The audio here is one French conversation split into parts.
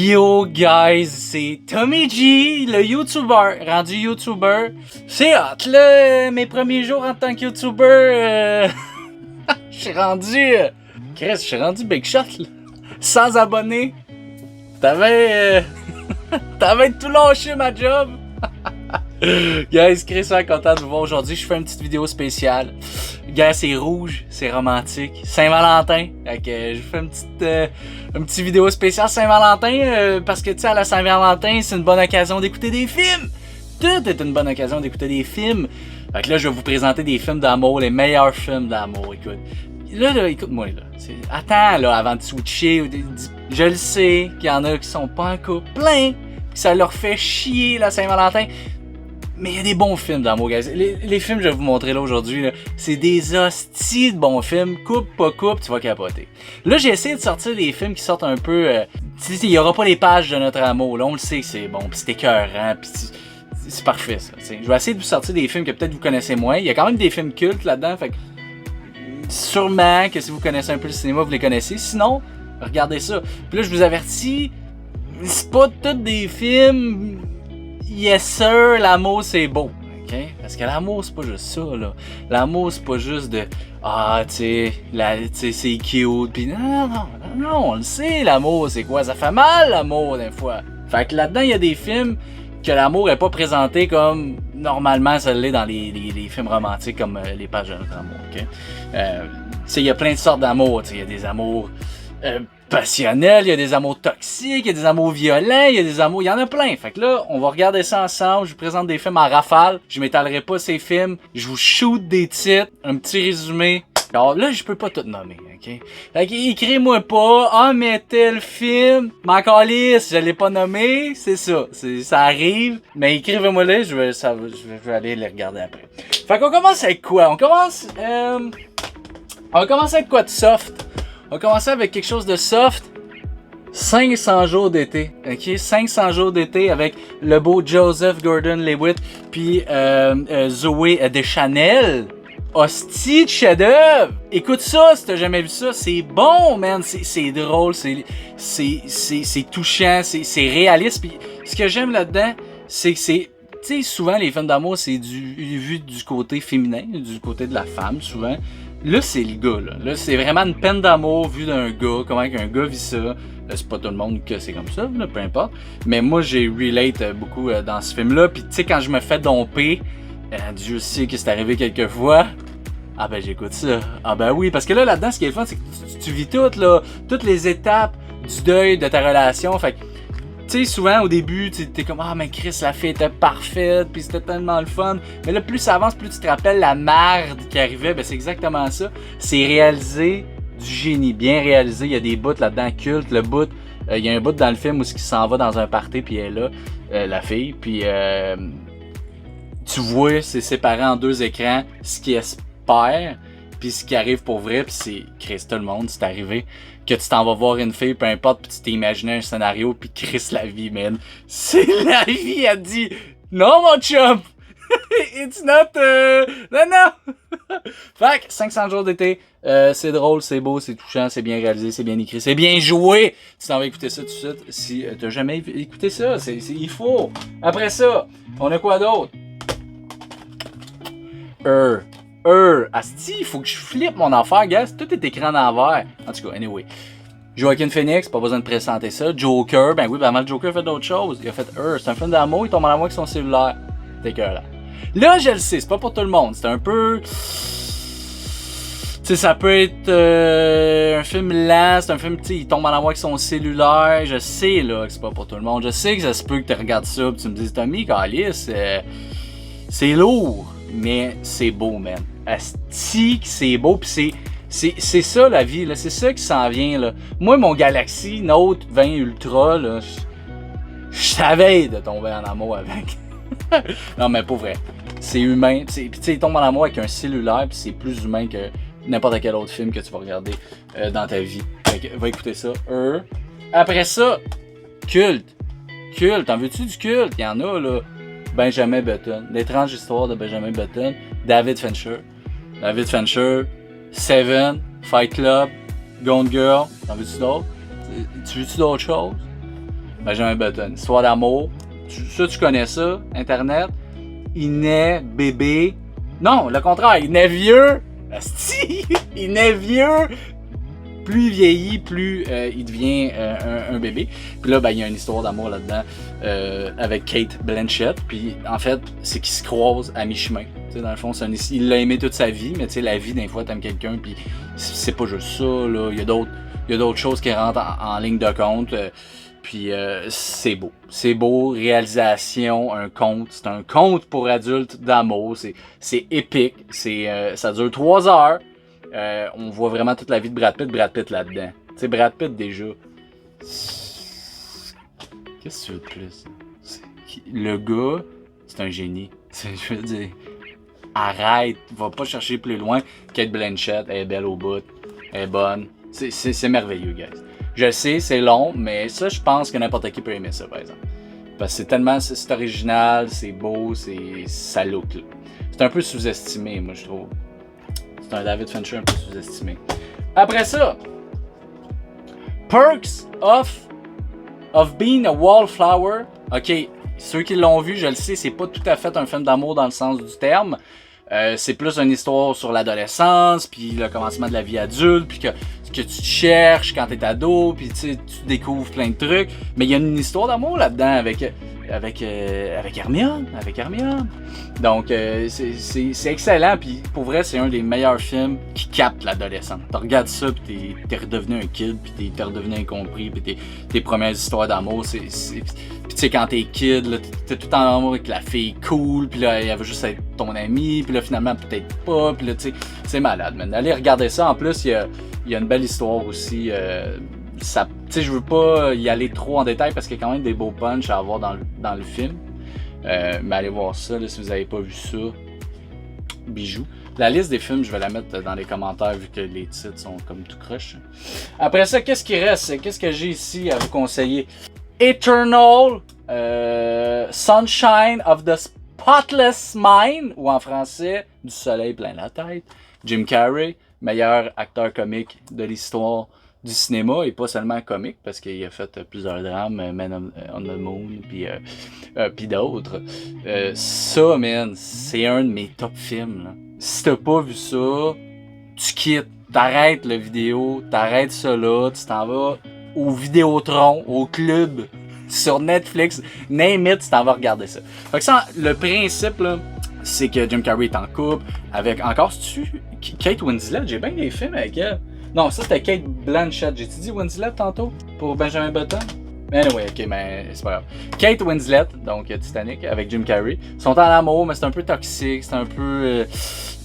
Yo guys, c'est Tommy G, le YouTuber, rendu YouTuber. C'est hot là, mes premiers jours en tant que YouTuber, je suis rendu... Chris, je suis rendu Big Shot là. 100 abonnés. T'avais tout lâché ma job. Guys, Chris, je suis content de vous voir aujourd'hui. Je fais une petite vidéo spéciale. Guys, c'est rouge, c'est romantique. Saint-Valentin. Fait que je fais une petite vidéo spéciale Saint-Valentin parce que tu sais, à la Saint-Valentin, c'est une bonne occasion d'écouter des films. Tout est une bonne occasion d'écouter des films. Fait que là, je vais vous présenter des films d'amour, les meilleurs films d'amour. Écoute. Là, écoute-moi là. Attends là, avant de switcher. Je le sais qu'il y en a qui sont pas en couple. Plein. Que ça leur fait chier la Saint-Valentin. Mais il y a des bons films d'amour, guys. Les films que je vais vous montrer là aujourd'hui, là, c'est des hosties de bons films. Coupe, pas coupe, tu vas capoter. Là, j'ai essayé de sortir des films qui sortent un peu... il y aura pas les pages de notre amour. Là, on le sait que c'est bon, pis c'est écœurant, pis c'est parfait, ça. T'sais. Je vais essayer de vous sortir des films que peut-être vous connaissez moins. Il y a quand même des films cultes là-dedans, fait que... Sûrement que si vous connaissez un peu le cinéma, vous les connaissez. Sinon, regardez ça. Puis là, je vous avertis, c'est pas tous des films... Yes sir, l'amour c'est beau, ok? Parce que l'amour c'est pas juste ça, là. L'amour c'est pas juste de tu sais, c'est cute, pis non, on le sait, l'amour c'est quoi? Ça fait mal l'amour des fois. Fait que là-dedans, il y a des films que l'amour est pas présenté comme normalement ça l'est dans les films romantiques comme les pages de notre amour, ok? Tu sais, il y a plein de sortes d'amour, tu sais, il y a des amours passionnels, il y a des amours toxiques, il y a des amours violents, il y a des amours... Il y en a plein. Fait que là, on va regarder ça ensemble. Je vous présente des films en rafale. Je m'étalerai pas ces films. Je vous shoot des titres, un petit résumé. Alors là, je peux pas tout nommer, ok? Fait que écrivez-moi pas, mais tel film, m'en calisse, je l'ai pas nommé, c'est ça. Ça arrive. Mais écrivez-moi là, je vais aller les regarder après. Fait qu'on commence avec quoi? On commence avec quoi de soft? On va commencer avec quelque chose de soft. 500 jours d'été. Ok? 500 jours d'été avec le beau Joseph Gordon-Levitt puis Zoé Deschanel. Hostie de chef-d'œuvre! Écoute ça si t'as jamais vu ça. C'est bon, man. C'est drôle. C'est touchant. C'est réaliste. Puis ce que j'aime là-dedans, c'est que c'est... Tu sais, souvent, les films d'amour, c'est vu du côté féminin, du côté de la femme, souvent. Là, c'est le gars, là. Là, c'est vraiment une peine d'amour vue d'un gars, comment qu'un gars vit ça. Là, c'est pas tout le monde que c'est comme ça, là, peu importe. Mais moi, j'ai relate beaucoup dans ce film-là. Puis, tu sais, quand je me fais domper, Dieu sait que c'est arrivé quelques fois. Ah ben, j'écoute ça. Ah ben oui, parce que là-dedans, ce qui est le fun, c'est que tu vis toutes les étapes du deuil de ta relation. Fait que, tu sais, souvent, au début, t'es comme « Ah, mais Chris, la fille était parfaite, puis c'était tellement le fun. » Mais là, plus ça avance, plus tu te rappelles la merde qui arrivait. Ben, c'est exactement ça. C'est réalisé du génie, bien réalisé. Il y a des bouts là-dedans cultes. Le bout, il y a un bout dans le film où il s'en va dans un party, puis elle est là, la fille. Puis, tu vois, c'est séparé en deux écrans, ce qui espère, puis ce qui arrive pour vrai, puis c'est Chris, tout le monde, c'est arrivé. Que tu t'en vas voir une fille, peu importe, puis tu t'es imaginé un scénario, puis Chris, la vie, man. C'est la vie, elle dit « Non, mon chum! It's not... Non! » Fait que 500 jours d'été, c'est drôle, c'est beau, c'est touchant, c'est bien réalisé, c'est bien écrit, c'est bien joué. Tu t'en vas écouter ça tout de suite. Si t'as jamais écouté ça, il faut. Après ça, on a quoi d'autre? Asti, il faut que je flippe mon affaire, gars. Tout est écran d'envers. En tout cas, anyway. Joaquin Phoenix, pas besoin de présenter ça. Joker, ben oui, ben avant le Joker, il a fait d'autres choses. Il a fait c'est un film d'amour, il tombe en amour avec son cellulaire. T'es cœur là, je le sais, c'est pas pour tout le monde. C'est un peu... Tu sais, ça peut être un film lent, c'est un film, tu sais, il tombe en amour avec son cellulaire. Je sais, là, que c'est pas pour tout le monde. Je sais que ça se peut que tu regardes ça et tu me dises, Tommy, Calice, c'est lourd. Mais c'est beau, man. Asti, c'est beau, pis c'est ça la vie, là. C'est ça qui s'en vient, là. Moi, mon Galaxy Note 20 Ultra, là, je savais de tomber en amour avec. Non, mais pas vrai. C'est humain. Pis tu sais, il tombe en amour avec un cellulaire, pis c'est plus humain que n'importe quel autre film que tu vas regarder dans ta vie. Fait que, va écouter ça. Après ça, culte. T'en veux-tu du culte? Il y en a, là. Benjamin Button, l'étrange histoire de Benjamin Button, David Fincher, Seven, Fight Club, Gone Girl, t'en veux-tu d'autres? Tu veux-tu d'autres choses? Benjamin Button. Histoire d'amour. Tu connais ça, Internet. Il naît bébé. Non, le contraire, il naît vieux. Asti, il naît vieux. Plus il vieillit, plus il devient un bébé. Puis là, ben, il y a une histoire d'amour là-dedans avec Cate Blanchett. Puis en fait, c'est qu'ils se croisent à mi-chemin. T'sais, dans le fond, il l'a aimé toute sa vie, mais la vie, des fois, t'aimes quelqu'un, puis c'est pas juste ça. Là. Il y a d'autres choses qui rentrent en ligne de compte. Puis c'est beau. C'est beau, réalisation, un conte. C'est un conte pour adultes d'amour. C'est épique. Ça dure 3 heures. On voit vraiment toute la vie de Brad Pitt là-dedans. Tu sais, Brad Pitt déjà. Qu'est-ce que tu veux de plus? Le gars, c'est un génie. Je veux dire, arrête, va pas chercher plus loin. Cate Blanchett, elle est belle au bout. Elle est bonne. C'est merveilleux, guys. Je sais, c'est long, mais ça, je pense que n'importe qui peut aimer ça, par exemple. Parce que c'est original, c'est beau, ça look, là. C'est un peu sous-estimé, moi, je trouve. C'est un David Fincher un peu sous-estimé. Après ça, Perks of Being a Wallflower. Ok, ceux qui l'ont vu, je le sais, c'est pas tout à fait un film d'amour dans le sens du terme. C'est plus une histoire sur l'adolescence, puis le commencement de la vie adulte, puis que tu te cherches quand t'es ado, puis tu découvres plein de trucs. Mais il y a une histoire d'amour là-dedans avec Hermione. Donc, c'est excellent, puis pour vrai, c'est un des meilleurs films qui capte l'adolescent. Tu regardes ça, puis t'es redevenu un kid, puis t'es redevenu incompris, puis tes premières histoires d'amour, puis tu sais, quand t'es kid, là, t'es tout en amour avec la fille cool, puis là, elle veut juste être ton amie, puis là, finalement, peut-être pas, puis là, tu sais, c'est malade, man. Allez regarder ça. En plus, il y a une belle histoire aussi. Tu sais, je veux pas y aller trop en détail parce qu'il y a quand même des beaux punchs à avoir dans le film. Mais allez voir ça, là, si vous n'avez pas vu ça. Bijou. La liste des films, je vais la mettre dans les commentaires vu que les titres sont comme tout croche. Après ça, qu'est-ce qui reste? Qu'est-ce que j'ai ici à vous conseiller? Eternal Sunshine of the Spotless Mind, ou en français, Du soleil plein la tête. Jim Carrey, meilleur acteur comique de l'histoire du cinéma, et pas seulement comique, parce qu'il a fait plusieurs drames, Man on the Moon, puis d'autres. Ça, man, c'est un de mes top films. Là. Si t'as pas vu ça, tu quittes, t'arrêtes la vidéo, t'arrêtes ça là, tu t'en vas au Vidéotron, au club, sur Netflix, name it, tu t'en vas regarder ça. Fait que ça, le principe, là, c'est que Jim Carrey est en couple avec, encore, c'est-tu Kate Winslet? J'ai bien des films avec elle. Non, ça c'était Cate Blanchett. J'ai-tu dit Winslet tantôt pour Benjamin Button? Anyway, ok, mais c'est pas grave. Kate Winslet, donc Titanic, avec Jim Carrey, sont en amour, mais c'est un peu toxique, c'est un peu...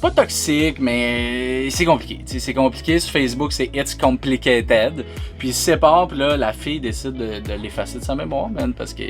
pas toxique, mais c'est compliqué. C'est compliqué. Sur Facebook, c'est It's Complicated. Puis ils se séparent, puis là, la fille décide de l'effacer de sa mémoire, man, parce que...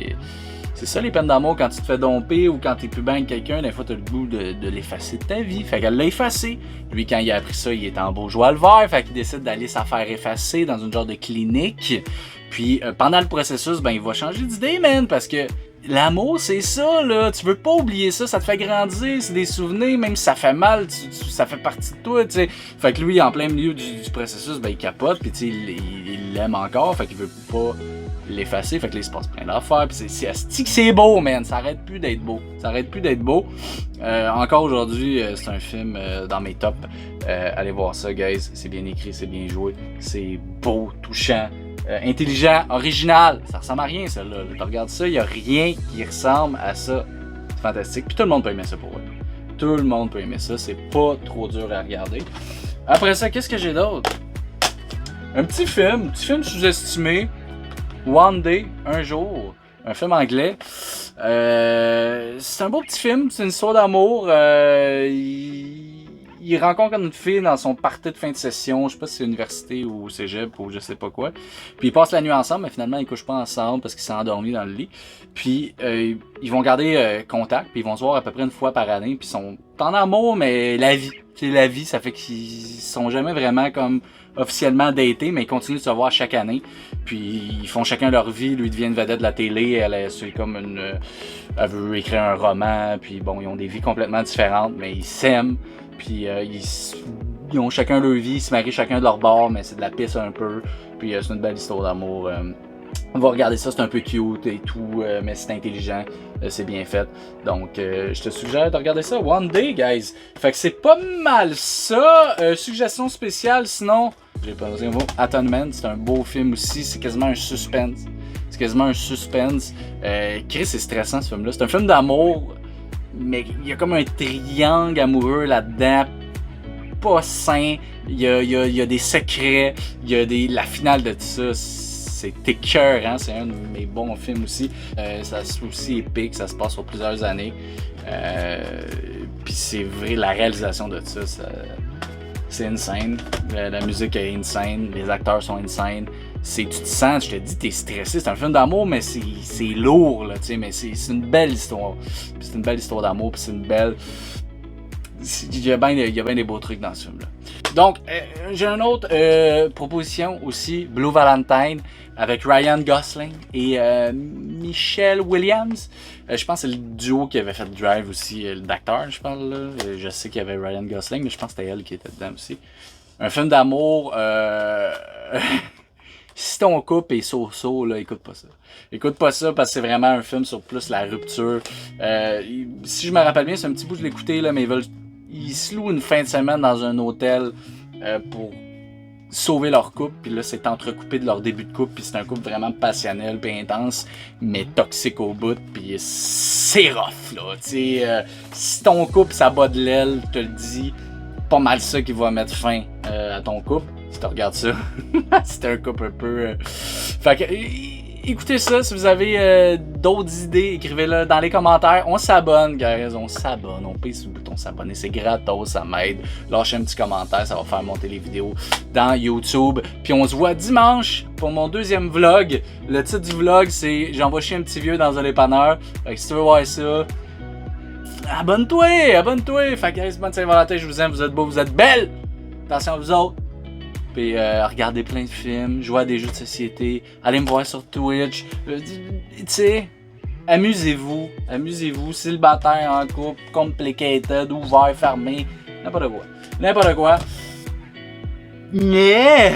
C'est ça les peines d'amour quand tu te fais domper ou quand t'es plus bien avec quelqu'un, des fois t'as le goût de l'effacer de ta vie. Fait qu'elle l'a effacé. Lui, quand il a appris ça, il est en beau joie le vert. Fait qu'il décide d'aller se faire effacer dans une genre de clinique. Puis pendant le processus, ben il va changer d'idée, man, parce que l'amour, c'est ça, là. Tu veux pas oublier ça, ça te fait grandir, c'est des souvenirs, même si ça fait mal, ça fait partie de toi, tu sais. Fait que lui, en plein milieu du processus, ben il capote, puis tu sais, il l'aime encore, fait qu'il veut pas l'effacer, fait que là, il se passe plein d'affaires, pis c'est beau, man, ça arrête plus d'être beau, encore aujourd'hui, c'est un film dans mes tops, allez voir ça, guys, c'est bien écrit, c'est bien joué, c'est beau, touchant, intelligent, original, ça ressemble à rien, ça, là, tu regardes ça, il y a rien qui ressemble à ça, c'est fantastique, puis tout le monde peut aimer ça pour eux, tout le monde peut aimer ça, c'est pas trop dur à regarder. Après ça, qu'est-ce que j'ai d'autre? Un petit film sous-estimé, One Day, un jour, un film anglais. C'est un beau petit film, c'est une histoire d'amour. Il rencontre une fille dans son party de fin de session, je sais pas si c'est université ou cégep ou je sais pas quoi. Puis ils passent la nuit ensemble, mais finalement ils couchent pas ensemble parce qu'ils sont endormis dans le lit. Puis ils vont garder contact, puis ils vont se voir à peu près une fois par année, puis ils sont en amour, mais la vie, ça fait qu'ils sont jamais vraiment comme officiellement datés, mais ils continuent de se voir chaque année. Puis ils font chacun leur vie. Lui devient une vedette de la télé. C'est comme elle veut écrire un roman. Puis bon, ils ont des vies complètement différentes, mais ils s'aiment. Puis ils ont chacun leur vie. Ils se marient chacun de leur bord, mais c'est de la pisse un peu. Puis c'est une belle histoire d'amour. On va regarder ça, c'est un peu cute et tout, mais c'est intelligent, c'est bien fait. Donc, je te suggère de regarder ça One Day, guys. Fait que c'est pas mal ça. Suggestion spéciale, sinon, j'ai pas osé voir Atonement, c'est un beau film aussi, c'est quasiment un suspense. C'est quasiment un suspense. Chris, c'est stressant ce film-là. C'est un film d'amour, mais il y a comme un triangle amoureux là-dedans. Pas sain, il y a des secrets, il y a la finale de tout ça, c'est écœurant, c'est un de mes bons films aussi. Ça se trouve aussi épique, ça se passe sur plusieurs années. Puis c'est vrai, la réalisation de tout ça, c'est insane. La musique est insane, les acteurs sont insane. Tu te sens, je te dis, t'es stressé. C'est un film d'amour, mais c'est lourd, là, tu sais, mais c'est une belle histoire. Puis c'est une belle histoire d'amour, puis c'est une belle... Il y a bien des beaux trucs dans ce film-là. Donc, j'ai une autre proposition aussi, Blue Valentine, avec Ryan Gosling et Michelle Williams. Je pense que c'est le duo qui avait fait Drive aussi, d'acteurs, je parle là. Je sais qu'il y avait Ryan Gosling, mais je pense que c'était elle qui était dedans aussi. Un film d'amour... Si ton couple est so-so, là, écoute pas ça. Écoute pas ça parce que c'est vraiment un film sur plus la rupture. Si je me rappelle bien, c'est un petit bout, je l'ai écouté, là, mais ils se louent une fin de semaine dans un hôtel pour sauver leur couple. Puis là, c'est entrecoupé de leur début de couple. Puis c'est un couple vraiment passionnel, puis intense, mais toxique au bout. Puis c'est rough, là. Si ton couple, ça bat de l'aile, je te le dis, pas mal ça qui va mettre fin à ton couple. Si tu regardes ça, c'est un couple un peu... Fait que, écoutez ça, si vous avez d'autres idées, écrivez-le dans les commentaires. On s'abonne, guys, on s'abonne, on paye sur le bouton s'abonner, c'est gratos, ça m'aide. Lâchez un petit commentaire, ça va faire monter les vidéos dans YouTube. Puis on se voit dimanche pour mon deuxième vlog. Le titre du vlog, c'est « J'envoie chier un petit vieux dans un dépanneur ». Fait que si tu veux voir ça... Abonne-toi! Fait que, bonne Saint-Valentin, je vous aime, vous êtes beaux, vous êtes belles! Attention à vous autres! Puis regardez plein de films, jouez à des jeux de société, allez me voir sur Twitch. Tu sais, amusez-vous, célibataire, en couple, complicated, ouvert, fermé, n'importe quoi. Mais